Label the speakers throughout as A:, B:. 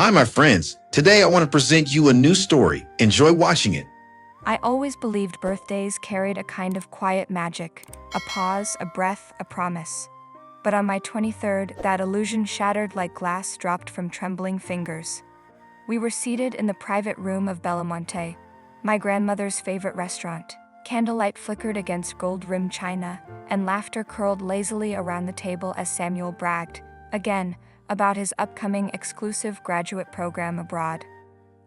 A: Hi, my friends. Today I want to present you a new story. Enjoy watching it.
B: I always believed birthdays carried a kind of quiet magic, a pause, a breath, a promise. But on my 23rd, that illusion shattered like glass dropped from trembling fingers. We were seated in the private room of Belamonte, my grandmother's favorite restaurant. Candlelight flickered against gold-rimmed china, and laughter curled lazily around the table as Samuel bragged, again, about his upcoming exclusive graduate program abroad.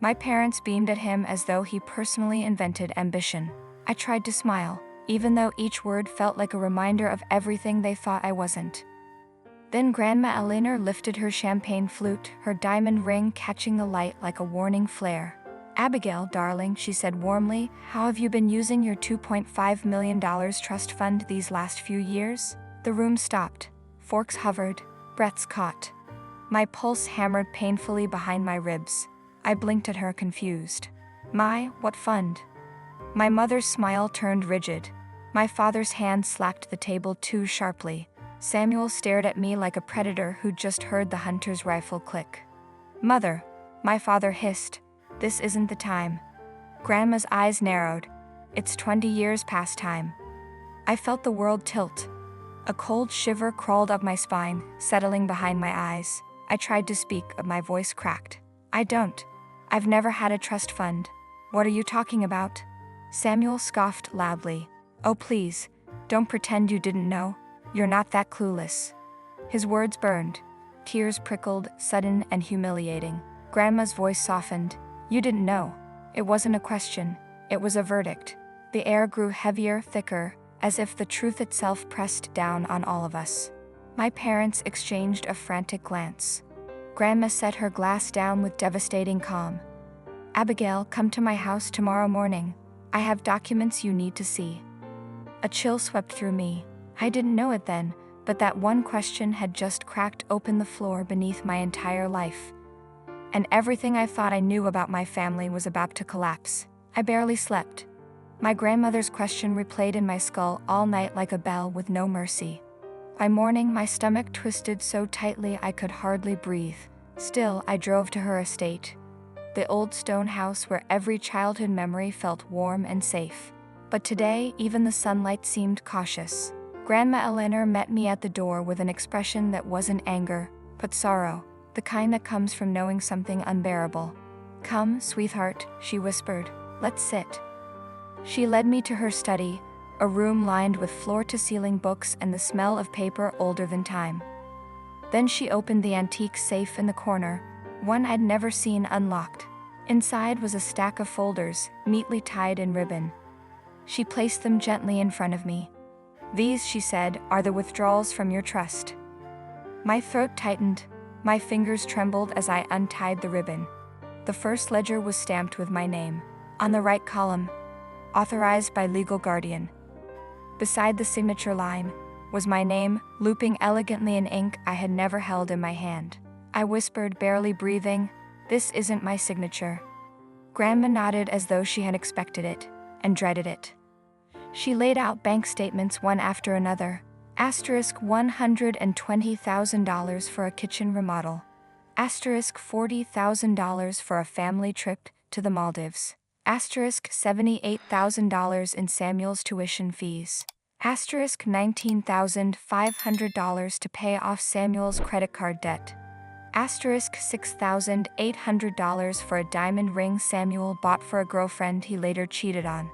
B: My parents beamed at him as though he personally invented ambition. I tried to smile, even though each word felt like a reminder of everything they thought I wasn't. Then Grandma Eleanor lifted her champagne flute, her diamond ring catching the light like a warning flare. "Abigail, darling," she said warmly, "how have you been using your $2.5 million trust fund these last few years?" The room stopped. Forks hovered, breaths caught. My pulse hammered painfully behind my ribs. I blinked at her, confused. What fund? My mother's smile turned rigid. My father's hand slapped the table too sharply. Samuel stared at me like a predator who'd just heard the hunter's rifle click. "Mother," my father hissed, "this isn't the time." Grandma's eyes narrowed. "It's 20 years past time." I felt the world tilt. A cold shiver crawled up my spine, settling behind my eyes. I tried to speak, but my voice cracked. I've never had a trust fund." "What are you talking about?" Samuel scoffed loudly. "Oh please, don't pretend you didn't know. You're not that clueless." His words burned. Tears prickled, sudden and humiliating. Grandma's voice softened. "You didn't know." It wasn't a question. It was a verdict. The air grew heavier, thicker, as if the truth itself pressed down on all of us. My parents exchanged a frantic glance. Grandma set her glass down with devastating calm. "Abigail, come to my house tomorrow morning. I have documents you need to see." A chill swept through me. I didn't know it then, but that one question had just cracked open the floor beneath my entire life. And everything I thought I knew about my family was about to collapse. I barely slept. My grandmother's question replayed in my skull all night like a bell with no mercy. By morning, my stomach twisted so tightly I could hardly breathe. Still, I drove to her estate. The old stone house where every childhood memory felt warm and safe. But today, even the sunlight seemed cautious. Grandma Eleanor met me at the door with an expression that wasn't anger, but sorrow, the kind that comes from knowing something unbearable. "Come, sweetheart," she whispered. "Let's sit." She led me to her study, a room lined with floor-to-ceiling books and the smell of paper older than time. Then she opened the antique safe in the corner, one I'd never seen unlocked. Inside was a stack of folders, neatly tied in ribbon. She placed them gently in front of me. "These," she said, "are the withdrawals from your trust." My throat tightened. My fingers trembled as I untied the ribbon. The first ledger was stamped with my name. On the right column, "Authorized by legal guardian." Beside the signature line was my name, looping elegantly in ink I had never held in my hand. I whispered, barely breathing, "This isn't my signature." Grandma nodded as though she had expected it, and dreaded it. She laid out bank statements one after another. $120,000 for a kitchen remodel. $40,000 for a family trip to the Maldives. $78,000 in Samuel's tuition fees. $19,500 to pay off Samuel's credit card debt. $6,800 for a diamond ring Samuel bought for a girlfriend he later cheated on.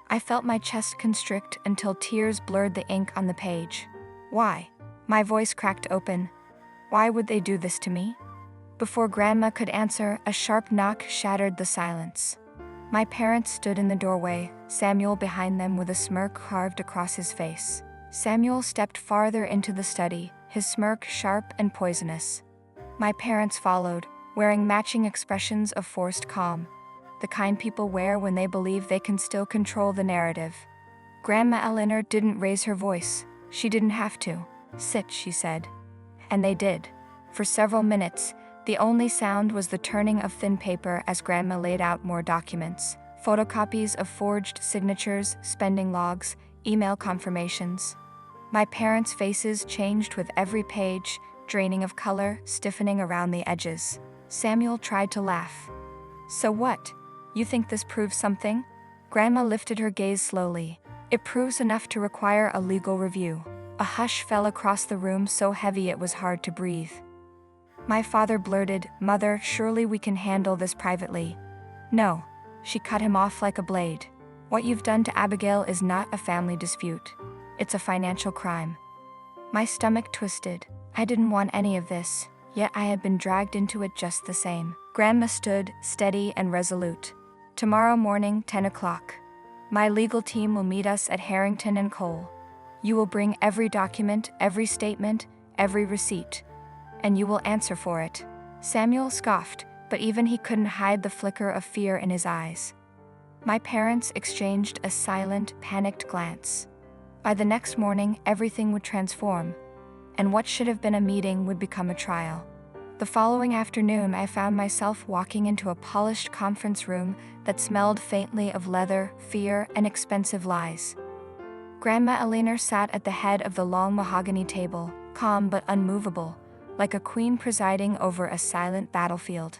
B: I felt my chest constrict until tears blurred the ink on the page. "Why?" My voice cracked open. "Why would they do this to me?" Before Grandma could answer, a sharp knock shattered the silence. My parents stood in the doorway, Samuel behind them with a smirk carved across his face. Samuel stepped farther into the study, his smirk sharp and poisonous. My parents followed, wearing matching expressions of forced calm, the kind people wear when they believe they can still control the narrative. Grandma Eleanor didn't raise her voice. She didn't have to. "Sit," she said. And they did. For several minutes, the only sound was the turning of thin paper as Grandma laid out more documents. Photocopies of forged signatures, spending logs, email confirmations. My parents' faces changed with every page, draining of color, stiffening around the edges. Samuel tried to laugh. So what? You think this proves something? Grandma lifted her gaze slowly. It proves enough to require a legal review. A hush fell across the room so heavy it was hard to breathe. My father blurted, "Mother, surely we can handle this privately." "No." She cut him off like a blade. "What you've done to Abigail is not a family dispute. It's a financial crime." My stomach twisted. I didn't want any of this, yet I had been dragged into it just the same. Grandma stood, steady and resolute. "Tomorrow morning, 10 o'clock. My legal team will meet us at Harrington and Cole. You will bring every document, every statement, every receipt. And you will answer for it." Samuel scoffed, but even he couldn't hide the flicker of fear in his eyes. My parents exchanged a silent, panicked glance. By the next morning, everything would transform, and what should have been a meeting would become a trial. The following afternoon, I found myself walking into a polished conference room that smelled faintly of leather, fear, and expensive lies. Grandma Eleanor sat at the head of the long mahogany table, calm but unmovable, like a queen presiding over a silent battlefield.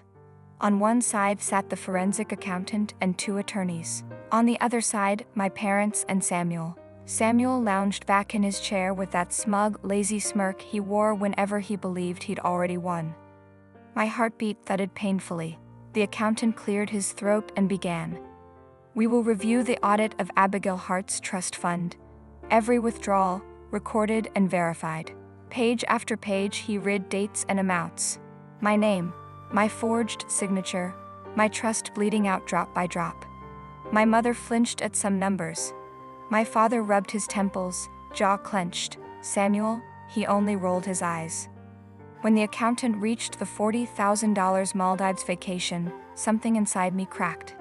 B: On one side sat the forensic accountant and 2 attorneys. On the other side, my parents and Samuel. Samuel lounged back in his chair with that smug, lazy smirk he wore whenever he believed he'd already won. My heartbeat thudded painfully. The accountant cleared his throat and began. "We will review the audit of Abigail Hart's trust fund. Every withdrawal, recorded and verified." Page after page he read dates and amounts. My name, my forged signature, my trust bleeding out drop by drop. My mother flinched at some numbers. My father rubbed his temples, jaw clenched. Samuel, he only rolled his eyes. When the accountant reached the $40,000 Maldives vacation, something inside me cracked.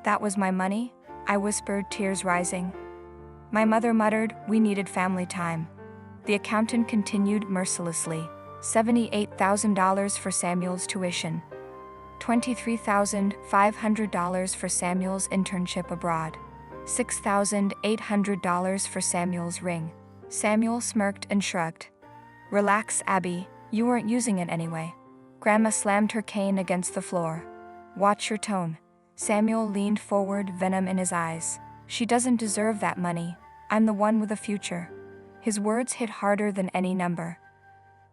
B: "That was my money?" I whispered, tears rising. My mother muttered, "We needed family time." The accountant continued mercilessly. $78,000 for Samuel's tuition. $23,500 for Samuel's internship abroad. $6,800 for Samuel's ring. Samuel smirked and shrugged. "Relax, Abby, you weren't using it anyway." Grandma slammed her cane against the floor. "Watch your tone." Samuel leaned forward, venom in his eyes. "She doesn't deserve that money. I'm the one with a future." His words hit harder than any number.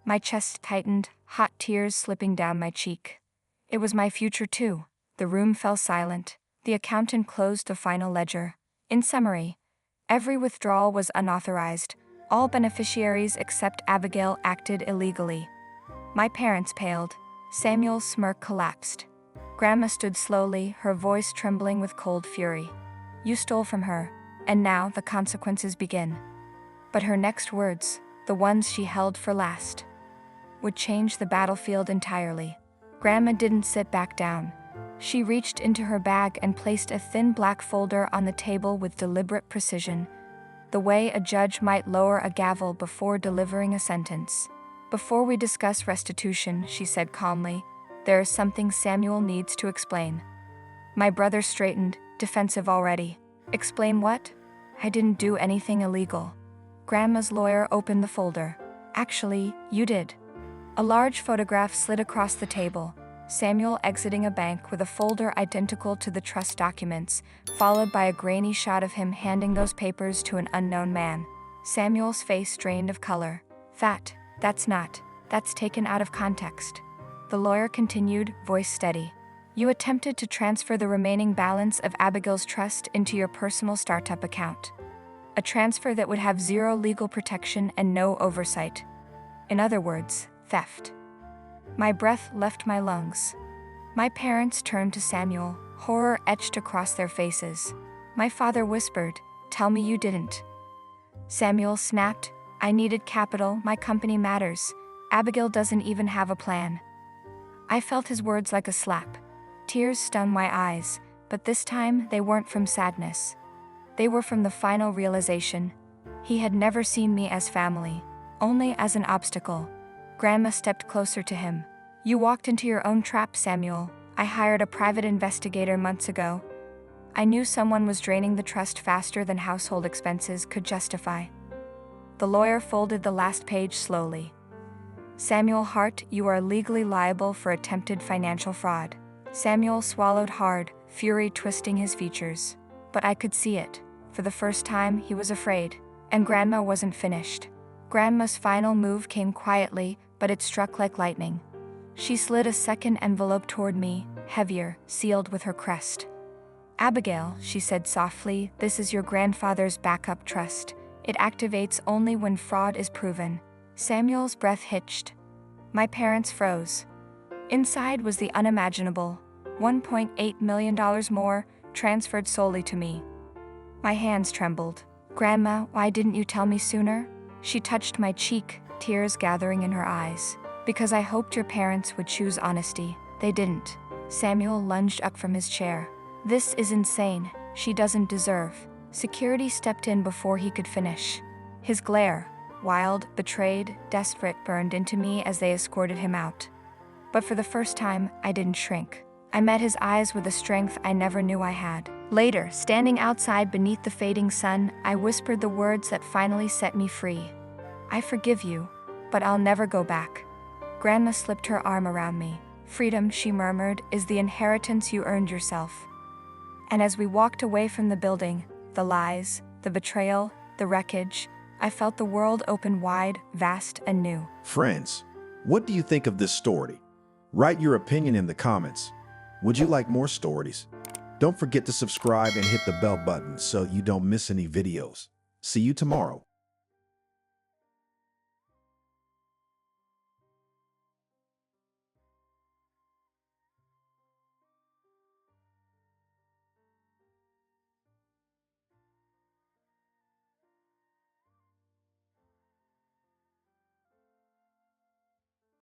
B: My chest tightened, hot tears slipping down my cheek. It was my future too. The room fell silent. The accountant closed the final ledger. In summary, every withdrawal was unauthorized. All beneficiaries except Abigail acted illegally. My parents paled. Samuel's smirk collapsed. Grandma stood slowly, her voice trembling with cold fury. "You stole from her, and now the consequences begin." But her next words, the ones she held for last, would change the battlefield entirely. Grandma didn't sit back down. She reached into her bag and placed a thin black folder on the table with deliberate precision, the way a judge might lower a gavel before delivering a sentence. "Before we discuss restitution," she said calmly, "there is something Samuel needs to explain." My brother straightened, defensive already. "Explain what?" "I didn't do anything illegal." Grandma's lawyer opened the folder. "Actually, you did." A large photograph slid across the table. Samuel exiting a bank with a folder identical to the trust documents, followed by a grainy shot of him handing those papers to an unknown man. Samuel's face drained of color. That's taken out of context." The lawyer continued, voice steady. "You attempted to transfer the remaining balance of Abigail's trust into your personal startup account. A transfer that would have zero legal protection and no oversight. In other words, theft." My breath left my lungs. My parents turned to Samuel, horror etched across their faces. My father whispered, "Tell me you didn't." Samuel snapped, "I needed capital, my company matters. Abigail doesn't even have a plan." I felt his words like a slap. Tears stung my eyes, but this time they weren't from sadness. They were from the final realization. He had never seen me as family, only as an obstacle. Grandma stepped closer to him. "You walked into your own trap, Samuel. I hired a private investigator months ago. I knew someone was draining the trust faster than household expenses could justify." The lawyer folded the last page slowly. Samuel Hart, you are legally liable for attempted financial fraud. Samuel swallowed hard, fury twisting his features. But I could see it. For the first time, he was afraid. And Grandma wasn't finished. Grandma's final move came quietly, but it struck like lightning. She slid a second envelope toward me, heavier, sealed with her crest. Abigail, she said softly, this is your grandfather's backup trust. It activates only when fraud is proven. Samuel's breath hitched. My parents froze. Inside was the unimaginable, $1.8 million more, transferred solely to me. My hands trembled. Grandma, why didn't you tell me sooner? She touched my cheek, tears gathering in her eyes. Because I hoped your parents would choose honesty. They didn't. Samuel lunged up from his chair. This is insane. She doesn't deserve. Security stepped in before he could finish. His glare, wild, betrayed, desperate, burned into me as they escorted him out. But for the first time, I didn't shrink. I met his eyes with a strength I never knew I had. Later, standing outside beneath the fading sun, I whispered the words that finally set me free. I forgive you, but I'll never go back. Grandma slipped her arm around me. Freedom, she murmured, is the inheritance you earned yourself. And as we walked away from the building, the lies, the betrayal, the wreckage, I felt the world open wide, vast, and new.
A: Friends, what do you think of this story? Write your opinion in the comments. Would you like more stories? Don't forget to subscribe and hit the bell button so you don't miss any videos. See you tomorrow.